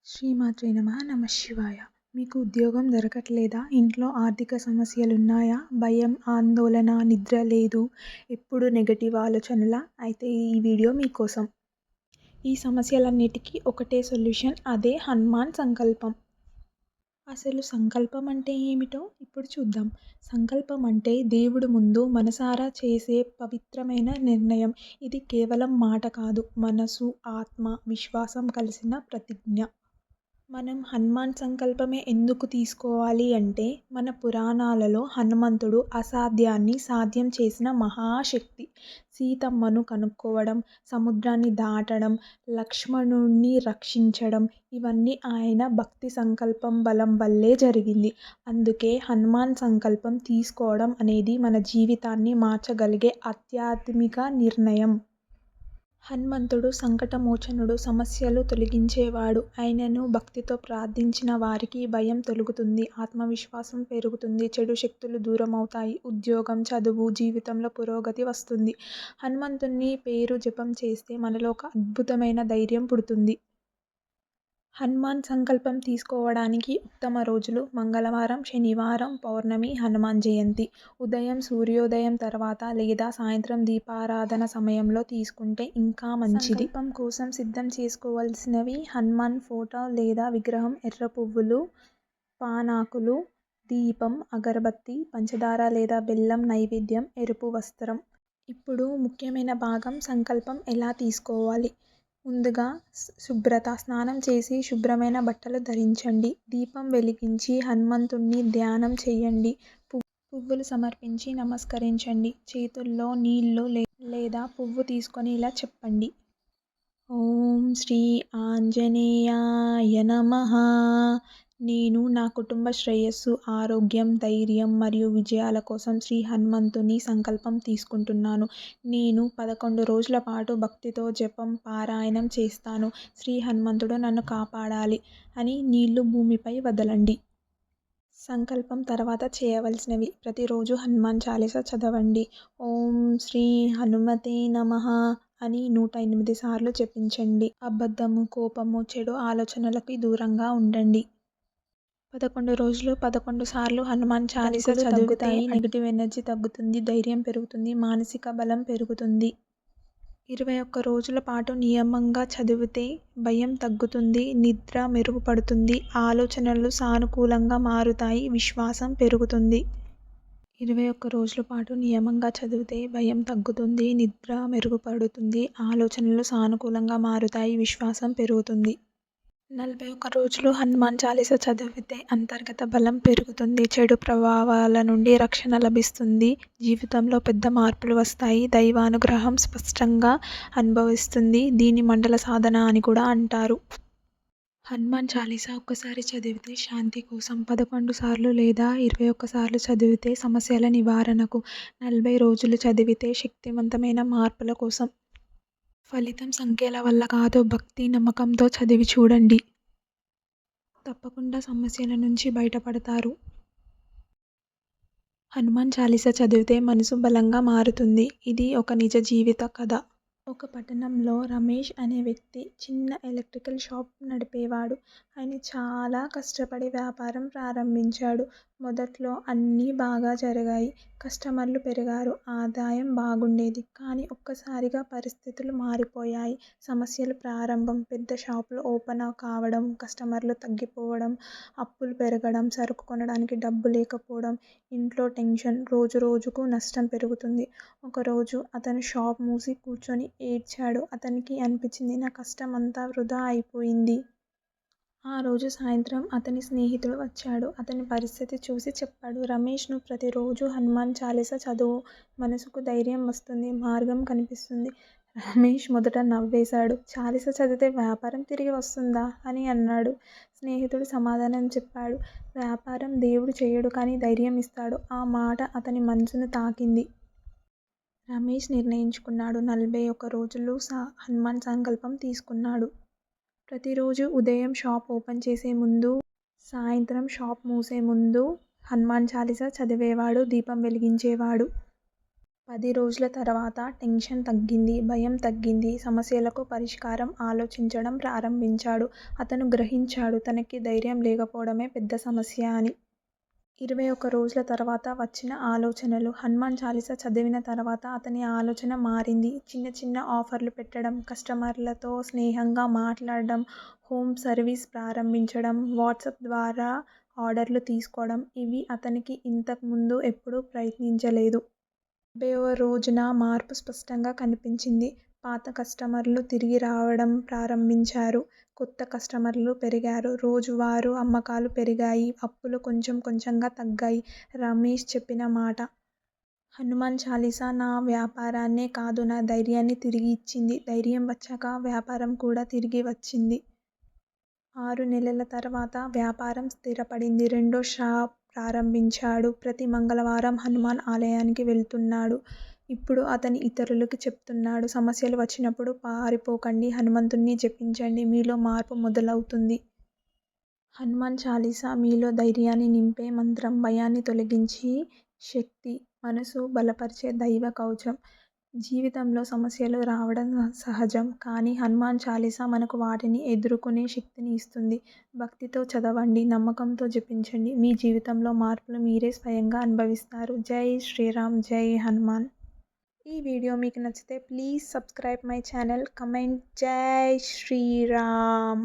శ్రీమాత్రే నమః. నమః శివాయ. మీకు ఉద్యోగం దొరకట్లేదా? ఇంట్లో ఆర్థిక సమస్యలున్నాయా? భయం, ఆందోళన, నిద్ర లేదు, ఎప్పుడు నెగెటివ్ ఆలోచనలా? అయితే ఈ వీడియో మీకోసం. ఈ సమస్యలన్నిటికీ ఒకటే సొల్యూషన్, అదే హనుమాన్ సంకల్పం. అసలు సంకల్పం అంటే ఏమిటో ఇప్పుడు చూద్దాం. సంకల్పం అంటే దేవుడు ముందు మనసారా చేసే పవిత్రమైన నిర్ణయం. ఇది కేవలం మాట కాదు, మనసు, ఆత్మ, విశ్వాసం కలిసిన ప్రతిజ్ఞ. మనం హనుమాన్ సంకల్పమే ఎందుకు తీసుకోవాలి అంటే, మన పురాణాలలో హనుమంతుడు అసాధ్యాన్ని సాధ్యం చేసిన మహాశక్తి. సీతమ్మను కనుక్కోవడం, సముద్రాన్ని దాటడం, లక్ష్మణుణ్ణి రక్షించడం, ఇవన్నీ ఆయన భక్తి సంకల్పం బలం వల్లే జరిగింది. అందుకే హనుమాన్ సంకల్పం తీసుకోవడం అనేది మన జీవితాన్ని మార్చగలిగే ఆధ్యాత్మిక నిర్ణయం. హనుమంతుడు సంకటమోచనుడు, సమస్యలు తొలగించేవాడు. ఆయనను భక్తితో ప్రార్థించిన వారికి భయం తొలగుతుంది, ఆత్మవిశ్వాసం పెరుగుతుంది, చెడు శక్తులు దూరమవుతాయి, ఉద్యోగం, చదువు, జీవితంలో పురోగతి వస్తుంది. హనుమంతుని పేరు జపం చేస్తే మనలో ఒక అద్భుతమైన ధైర్యం పుడుతుంది. హనుమాన్ సంకల్పం తీసుకోవడానికి ఉత్తమ రోజులు: మంగళవారం, శనివారం, పౌర్ణమి, హనుమాన్ జయంతి. ఉదయం సూర్యోదయం తర్వాత లేదా సాయంత్రం దీపారాధన సమయంలో తీసుకుంటే ఇంకా మంచిది. సంకల్పం కోసం సిద్ధం చేసుకోవాల్సినవి: హనుమాన్ ఫోటో లేదా విగ్రహం, ఎర్ర పువ్వులు, పానాకులు, దీపం, అగరబత్తి, పంచదార లేదా బెల్లం నైవేద్యం, ఎరుపు వస్త్రం. ఇప్పుడు ముఖ్యమైన భాగం, సంకల్పం ఎలా తీసుకోవాలి. ముందుగా శుభ్రత. స్నానం చేసి శుభ్రమైన బట్టలు ధరించండి. దీపం వెలిగించి హనుమంతుణ్ణి ధ్యానం చేయండి. పువ్వులు సమర్పించి నమస్కరించండి. చేతుల్లో నీళ్లు లేదా పువ్వు తీసుకొని ఇలా చెప్పండి: ఓం శ్రీ ఆంజనేయాయ నమః. నేను నా కుటుంబ శ్రేయస్సు, ఆరోగ్యం, ధైర్యం మరియు విజయాల కోసం శ్రీ హనుమంతుని సంకల్పం తీసుకుంటున్నాను. నేను 11 రోజుల పాటు భక్తితో జపం, పారాయణం చేస్తాను. శ్రీ హనుమంతుడు నన్ను కాపాడాలి అని నీళ్లు భూమిపై వదలండి. సంకల్పం తర్వాత చేయవలసినవి: ప్రతిరోజు హనుమాన్ చాలీసా చదవండి. ఓం శ్రీ హనుమతే నమః అని 108 సార్లు జపించండి. అబద్ధము, కోపము, చెడు ఆలోచనలకి దూరంగా ఉండండి. 11 రోజులు 11 సార్లు హనుమాన్ చాలీసా చదివితే నెగిటివ్ ఎనర్జీ తగ్గుతుంది, ధైర్యం పెరుగుతుంది, మానసిక బలం పెరుగుతుంది. 21 రోజుల పాటు నియమంగా చదివితే భయం తగ్గుతుంది, నిద్ర మెరుగుపడుతుంది, ఆలోచనలు సానుకూలంగా మారుతాయి, విశ్వాసం పెరుగుతుంది. 21 రోజుల పాటు నియమంగా చదివితే భయం తగ్గుతుంది, నిద్ర మెరుగుపడుతుంది, ఆలోచనలు సానుకూలంగా మారుతాయి, విశ్వాసం పెరుగుతుంది. 41 రోజులు హనుమాన్ చాలీసా చదివితే అంతర్గత బలం పెరుగుతుంది, చెడు ప్రభావాల నుండి రక్షణ లభిస్తుంది, జీవితంలో పెద్ద మార్పులు వస్తాయి, దైవానుగ్రహం స్పష్టంగా అనుభవిస్తుంది. దీని మండల సాధన అని కూడా అంటారు. హనుమాన్ చాలీసా ఒక్కసారి చదివితే శాంతి కోసం, 11 సార్లు లేదా 21 సార్లు చదివితే సమస్యల నివారణకు, 40 రోజులు చదివితే శక్తివంతమైన మార్పుల కోసం. ఫలితం సంఖ్యల వల్ల కాదు, భక్తి నమ్మకంతో చదివి చూడండి. తప్పకుండా సమస్యల నుంచి బయటపడతారు. హనుమాన్ చాలీసా చదివితే మనసు బలంగా మారుతుంది. ఇది ఒక నిజ జీవిత కథ. ఒక పట్టణంలో రమేష్ అనే వ్యక్తి చిన్న ఎలక్ట్రికల్ షాప్ నడిపేవాడు. ఆయన చాలా కష్టపడి వ్యాపారం ప్రారంభించాడు. మొదట్లో అన్నీ బాగా జరిగాయి, కస్టమర్లు పెరిగారు, ఆదాయం బాగుండేది. కానీ ఒక్కసారిగా పరిస్థితులు మారిపోయాయి. సమస్యలు ప్రారంభం: పెద్ద షాపులు ఓపెన్ కావడం, కస్టమర్లు తగ్గిపోవడం, అప్పులు పెరగడం, సరుకు కొనడానికి డబ్బు లేకపోవడం, ఇంట్లో టెన్షన్, రోజు రోజుకు నష్టం పెరుగుతుంది. ఒకరోజు అతను షాప్ మూసి కూర్చొని ఏడ్చాడు. అతనికి అనిపించింది, నా కష్టం అంతా వృధా అయిపోయింది. ఆ రోజు సాయంత్రం అతని స్నేహితుడు వచ్చాడు. అతని పరిస్థితి చూసి చెప్పాడు: రమేష్, నువ్వు ప్రతిరోజు హనుమాన్ చాలీసా చదువు, మనసుకు ధైర్యం వస్తుంది, మార్గం కనిపిస్తుంది. రమేష్ మొదట నవ్వేశాడు. చాలీసా చదివితే వ్యాపారం తిరిగి వస్తుందా అని అన్నాడు. స్నేహితుడు సమాధానం చెప్పాడు: వ్యాపారం దేవుడు చేయడు, కానీ ధైర్యం ఇస్తాడు. ఆ మాట అతని మనసును తాకింది. రమేష్ నిర్ణయించుకున్నాడు. 41 రోజులు హనుమాన్ సంకల్పం తీసుకున్నాడు. ప్రతిరోజు ఉదయం షాప్ ఓపెన్ చేసే ముందు, సాయంత్రం షాప్ మూసే ముందు హనుమాన్ చాలీసా చదివేవాడు, దీపం వెలిగించేవాడు. 10 రోజుల తర్వాత టెన్షన్ తగ్గింది. భయం తగ్గింది. సమస్యలకు పరిష్కారం ఆలోచించడం ప్రారంభించాడు. అతను గ్రహించాడు తనకి ధైర్యం లేకపోవడమే పెద్ద సమస్య అని. 21 రోజుల తర్వాత వచ్చిన ఆలోచనలు. హనుమాన్ చాలీసా చదివిన తర్వాత అతని ఆలోచన మారింది. చిన్న చిన్న ఆఫర్లు పెట్టడం, కస్టమర్లతో స్నేహంగా మాట్లాడడం, హోమ్ సర్వీస్ ప్రారంభించడం, వాట్సాప్ ద్వారా ఆర్డర్లు తీసుకోవడం ఇవి అతనికి ఇంతకు ముందు ఎప్పుడూ ప్రయత్నించలేదు. 70వ రోజున మార్పు స్పష్టంగా కనిపించింది. పాత కస్టమర్లు తిరిగి రావడం ప్రారంభించారు. కొత్త కస్టమర్లు పెరిగారు. రోజువారీ అమ్మకాలు పెరిగాయి. అప్పులు కొంచెం కొంచెంగా తగ్గాయి. రమేష్ చెప్పిన మాట. హనుమాన్ చాలీసా నా వ్యాపారాన్నే కాదు నా ధైర్యాన్ని తిరిగి ఇచ్చింది. ధైర్యం వచ్చాక వ్యాపారం కూడా తిరిగి వచ్చింది. 6 నెలల తర్వాత వ్యాపారం స్థిరపడింది. రెండో షాప్ ప్రారంభించాడు. ప్రతి మంగళవారం హనుమాన్ ఆలయానికి వెళ్తున్నాడు. ఇప్పుడు అతను ఇతరులకి చెప్తున్నాడు. సమస్యలు వచ్చినప్పుడు పారిపోకండి. హనుమంతుణ్ణి జపించండి. మీలో మార్పు మొదలవుతుంది. హనుమాన్ చాలీసా మీలో ధైర్యాన్ని నింపే మంత్రం. భయాన్ని తొలగించి శక్తి. మనసు బలపరిచే దైవ కవచం. జీవితంలో సమస్యలు రావడం సహజం. కానీ హనుమాన్ చాలీసా మనకు వాటిని ఎదుర్కొనే శక్తిని ఇస్తుంది. భక్తితో చదవండి. నమ్మకంతో జపించండి. మీ జీవితంలో మార్పులు మీరే స్వయంగా అనుభవిస్తారు. జై శ్రీరామ్. జై హనుమాన్. ఈ వీడియో మీకు నచ్చితే please subscribe my channel. Comment జై శ్రీరామ్.